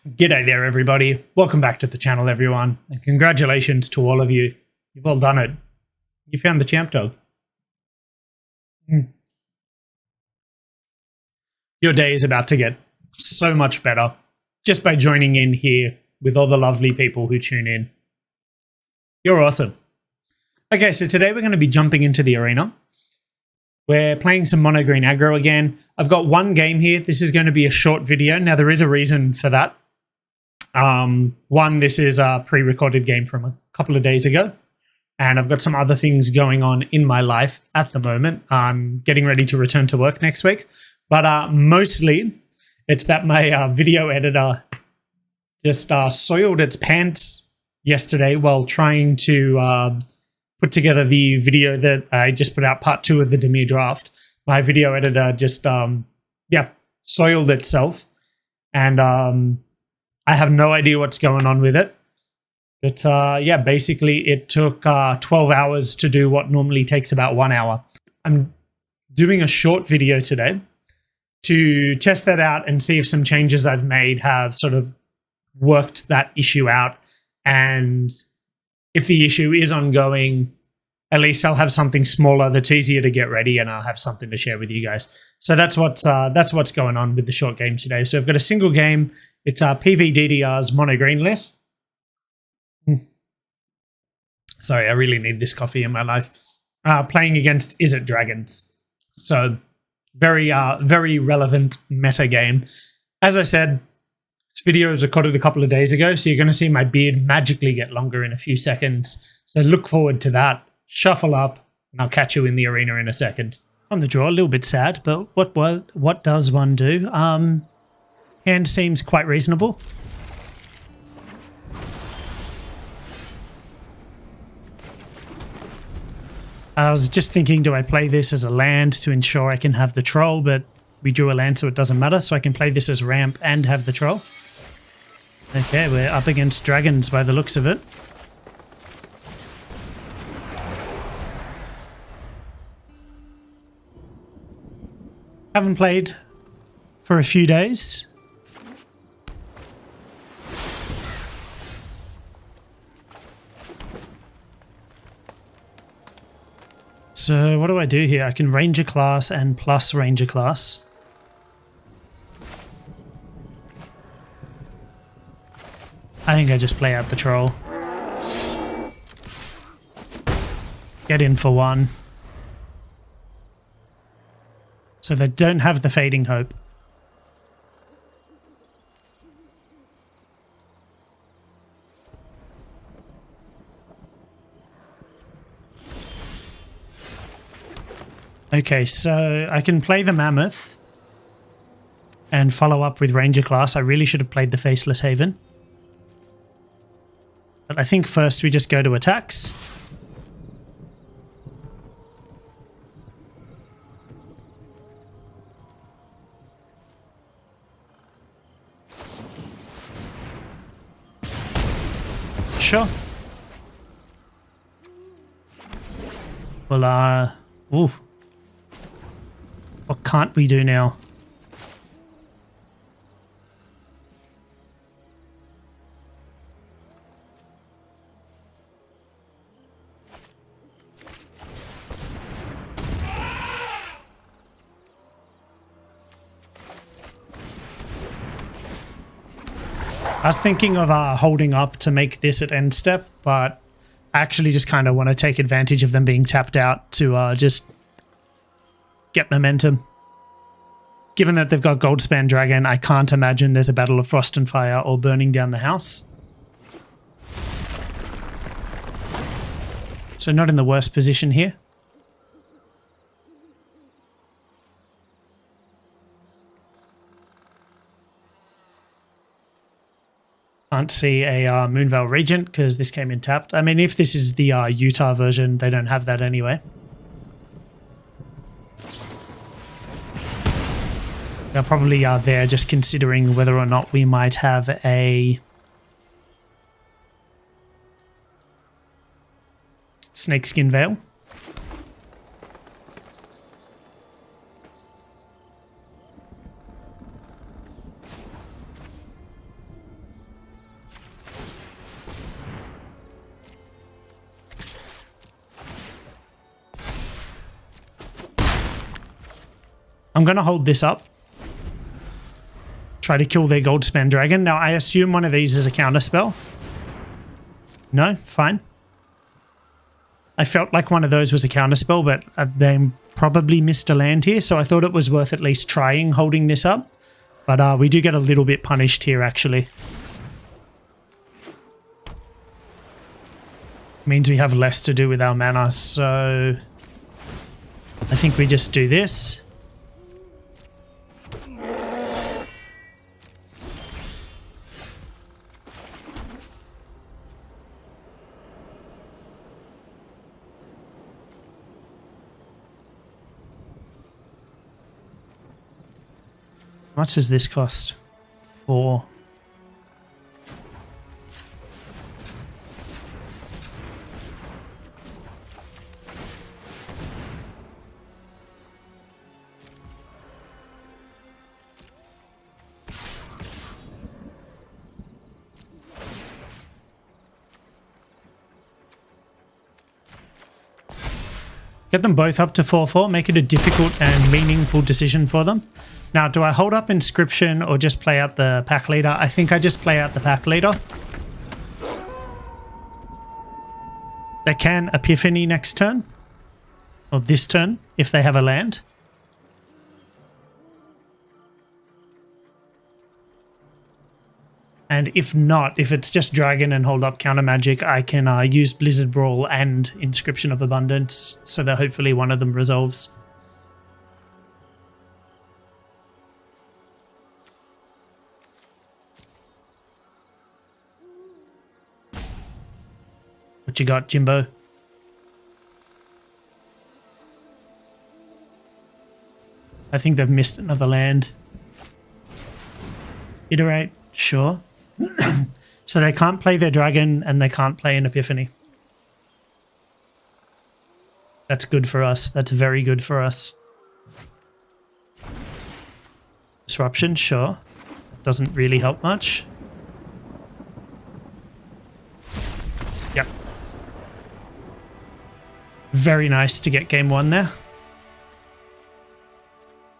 G'day there, everybody. Welcome back to the channel, everyone. And congratulations to all of you. You've all done it. You found the champ dog. Your day is about to get so much better just by joining in here with all the lovely people who tune in. You're awesome. Okay, so today we're going to be jumping into the arena. We're playing some MonoGreen Aggro again. I've got one game here. This is going to be a short video. Now, there is a reason for that. One, this is a pre-recorded game from a couple of days ago, and I've got some other things going on in my life at the moment. I'm getting ready to return to work next week, but mostly it's that my video editor just soiled its pants yesterday while trying to put together the video that I just put out, part 2 of the Demir draft. My video editor just soiled itself, and I have no idea what's going on with it. But basically it took 12 hours to do what normally takes about 1 hour. I'm doing a short video today to test that out and see if some changes I've made have sort of worked that issue out. And if the issue is ongoing, at least I'll have something smaller that's easier to get ready, and I'll have something to share with you guys. So that's what's going on with the short game today. So I've got a single game. It's PVDDR's MonoGreen list. Sorry, I really need this coffee in my life. Playing against Izzet Dragons. So very relevant meta game. As I said, this video was recorded a couple of days ago, so you're going to see my beard magically get longer in a few seconds. So look forward to that. Shuffle up, and I'll catch you in the arena in a second. On the draw, a little bit sad, but what does one do? Hand seems quite reasonable. I was just thinking, do I play this as a land to ensure I can have the troll, but we drew a land so it doesn't matter, so I can play this as ramp and have the troll. Okay, we're up against dragons by the looks of it. Haven't played for a few days. So what do I do here? I can Ranger class and plus Ranger class. I think I just play out the troll. Get in for one. So they don't have the Fading Hope. Okay, so I can play the Mammoth and follow up with Ranger class. I really should have played the Faceless Haven. But I think first we just go to attacks. Sure. Well, ooh. What can't we do now? I was thinking of holding up to make this at end step, but I actually just kind of want to take advantage of them being tapped out to just get momentum. Given that they've got Goldspan Dragon, I can't imagine there's a Battle of Frost and Fire or burning down the house. So not in the worst position here. Can't see a Moonveil Regent because this came in tapped. I mean, if this is the Utah version, they don't have that anyway. They probably are there just considering whether or not we might have a Snakeskin Veil. I'm going to hold this up. Try to kill their Goldspan dragon. Now, I assume one of these is a counter spell. No? Fine. I felt like one of those was a counter spell, but they probably missed a land here, so I thought it was worth at least trying holding this up. But we do get a little bit punished here, actually. Means we have less to do with our mana, so I think we just do this. How much does this cost? 4. Get them both up to 4/4, make it a difficult and meaningful decision for them. Now, do I hold up Inscription or just play out the pack leader? I think I just play out the pack leader. They can Epiphany next turn, or this turn, if they have a land. And if not, if it's just Dragon and hold up counter magic, I can use Blizzard Brawl and Inscription of Abundance, so that hopefully one of them resolves. What you got, Jimbo? I think they've missed another land. Iterate, sure. So they can't play their dragon and they can't play an Epiphany. That's good for us. That's very good for us. Disruption, sure. Doesn't really help much. Yep. Very nice to get game 1 there.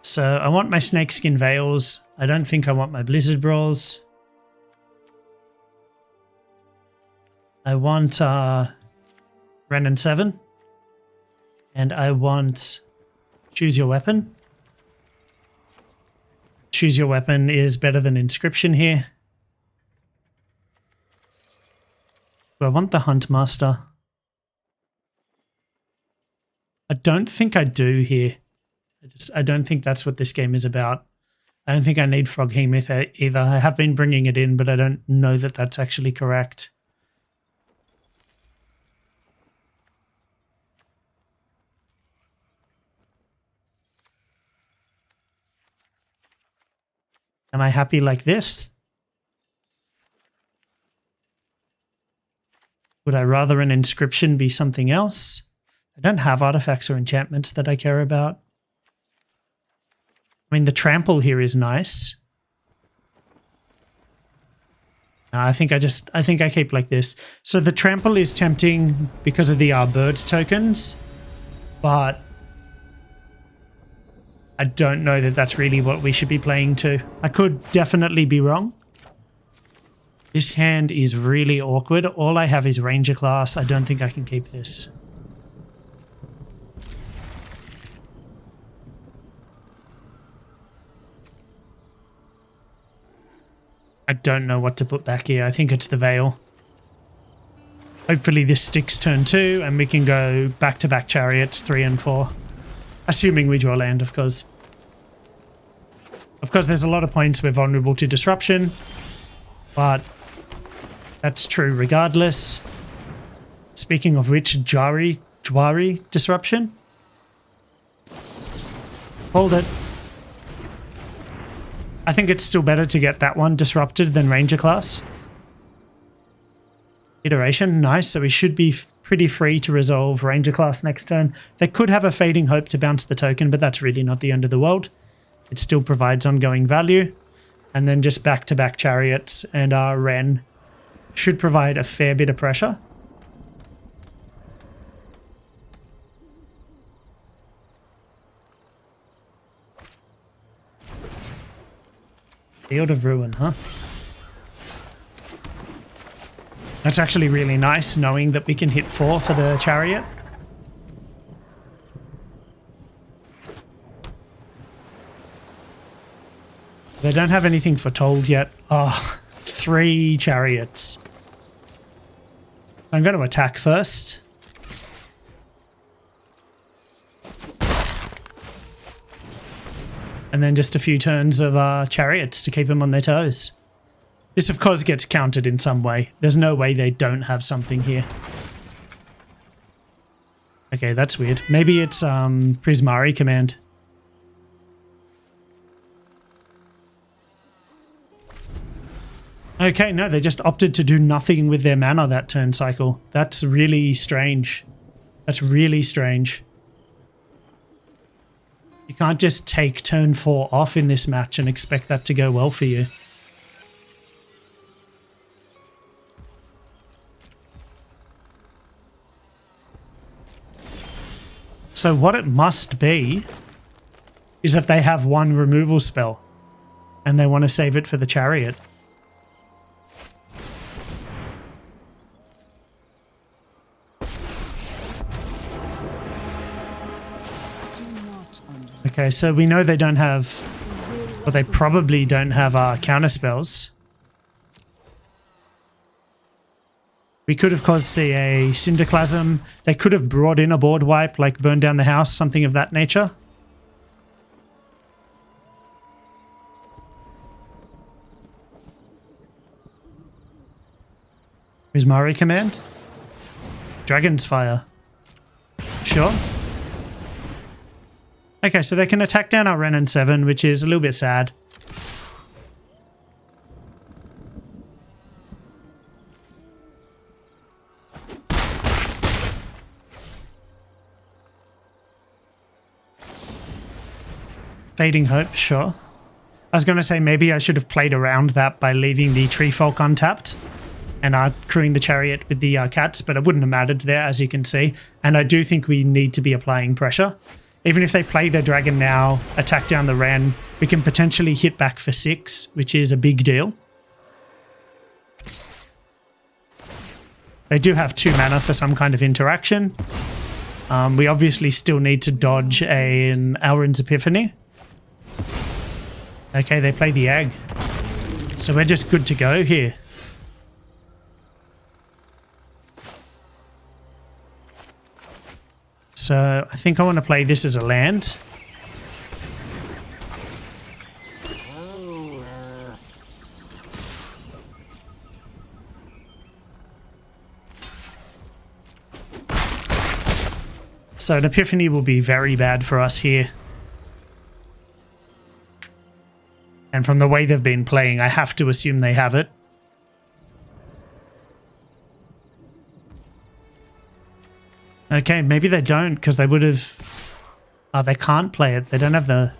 So I want my Snakeskin Veils. I don't think I want my Blizzard Brawls. I want Ren and 7. And I want Choose Your Weapon. Choose Your Weapon is better than Inscription here. Do I want the Huntmaster? I don't think I do here. I don't think that's what this game is about. I don't think I need Froghemoth either. I have been bringing it in, but I don't know that that's actually correct. Am I happy like this? Would I rather an Inscription be something else? I don't have artifacts or enchantments that I care about. I mean, the Trample here is nice. No, I think I keep like this. So the Trample is tempting because of the bird tokens, but I don't know that that's really what we should be playing to. I could definitely be wrong. This hand is really awkward. All I have is Ranger class. I don't think I can keep this. I don't know what to put back here. I think it's the Veil. Hopefully this sticks turn 2 and we can go back-to-back Chariots 3 and 4. Assuming we draw land, of course. Of course, there's a lot of points we're vulnerable to disruption, but that's true regardless. Speaking of which, Jwari disruption. Hold it. I think it's still better to get that one disrupted than Ranger class. Iteration, nice. So we should be pretty free to resolve Ranger class next turn. They could have a Fading Hope to bounce the token, but that's really not the end of the world. It still provides ongoing value. And then just back-to-back Chariots and our Ren should provide a fair bit of pressure. Field of Ruin, huh? That's actually really nice, knowing that we can hit 4 for the chariot. They don't have anything foretold yet. Oh, 3 chariots. I'm going to attack first. And then just a few turns of chariots to keep them on their toes. This, of course, gets countered in some way. There's no way they don't have something here. Okay, that's weird. Maybe it's Prismari command. Okay, no, they just opted to do nothing with their mana that turn cycle. That's really strange. That's really strange. You can't just take turn 4 off in this match and expect that to go well for you. So what it must be is that they have 1 removal spell and they want to save it for the chariot. Okay, so we know they don't have, or they probably don't have counter spells. We could, of course, see a Cinderclasm. They could have brought in a board wipe, like burn down the house, something of that nature. Prismari command? Dragon's Fire. Sure. Okay, so they can attack down our Ren and 7, which is a little bit sad. Fading Hope, sure. I was going to say maybe I should have played around that by leaving the Tree Folk untapped and crewing the chariot with the cats, but it wouldn't have mattered there, as you can see. And I do think we need to be applying pressure. Even if they play their dragon now, attack down the Ren, we can potentially hit back for 6, which is a big deal. They do have 2 mana for some kind of interaction. We obviously still need to dodge an Elrond's Epiphany. Okay, they play the egg. So we're just good to go here. So I think I want to play this as a land. So an Epiphany will be very bad for us here. And from the way they've been playing, I have to assume they have it. Okay, maybe they don't, because they would have... Oh, they can't play it. They don't have the...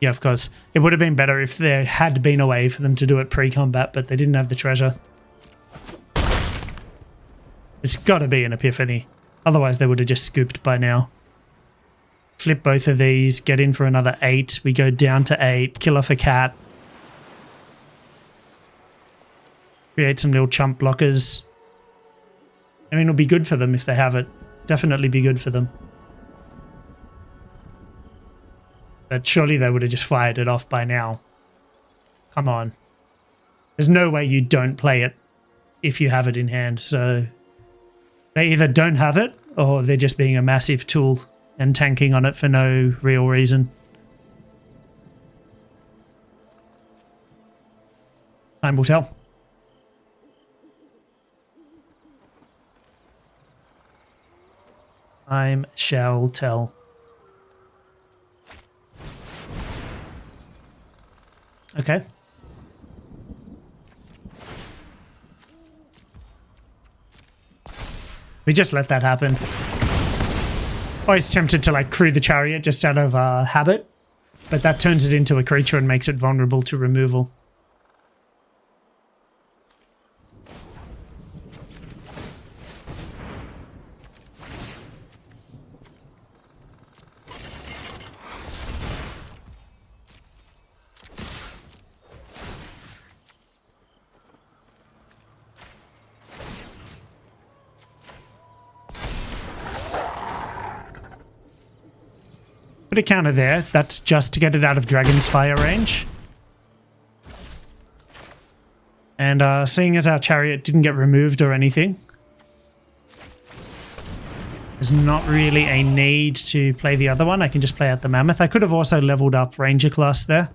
Yeah, of course. It would have been better if there had been a way for them to do it pre-combat, but they didn't have the treasure. It's got to be an Epiphany. Otherwise, they would have just scooped by now. Flip both of these, get in for another 8. We go down to 8, kill off a cat. Create some little chump blockers. I mean, it'll be good for them if they have it. Definitely be good for them. But surely they would have just fired it off by now. Come on. There's no way you don't play it if you have it in hand. So they either don't have it or they're just being a massive tool and tanking on it for no real reason. Time will tell. Time shall tell. Okay. We just let that happen. Always tempted to like crew the chariot just out of habit, but that turns it into a creature and makes it vulnerable to removal. Put a counter there. That's just to get it out of Dragon's Fire range. And seeing as our chariot didn't get removed or anything, there's not really a need to play the other one. I can just play out the Mammoth. I could have also leveled up Ranger class there.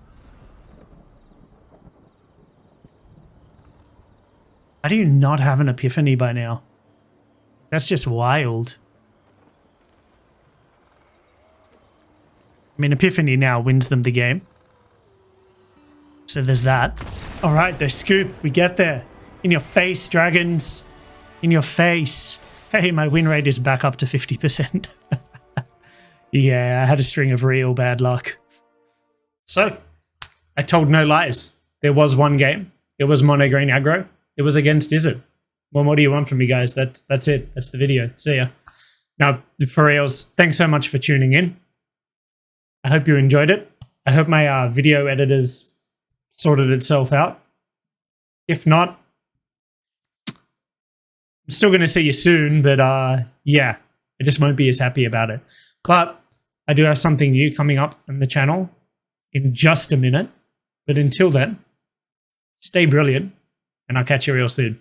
How do you not have an Epiphany by now? That's just wild. I mean, Epiphany now wins them the game. So there's that. All right, they scoop. We get there. In your face, Dragons. In your face. Hey, my win rate is back up to 50%. Yeah, I had a string of real bad luck. So, I told no lies. There was one game. It was MonoGreen Aggro. It was against Izzet. What more do you want from me, guys? That's it. That's the video. See ya. Now, for reals, thanks so much for tuning in. I hope you enjoyed it. I hope my video editors sorted itself out. If not, I'm still going to see you soon, but yeah, I just won't be as happy about it. But I do have something new coming up on the channel in just a minute. But until then, stay brilliant, and I'll catch you real soon.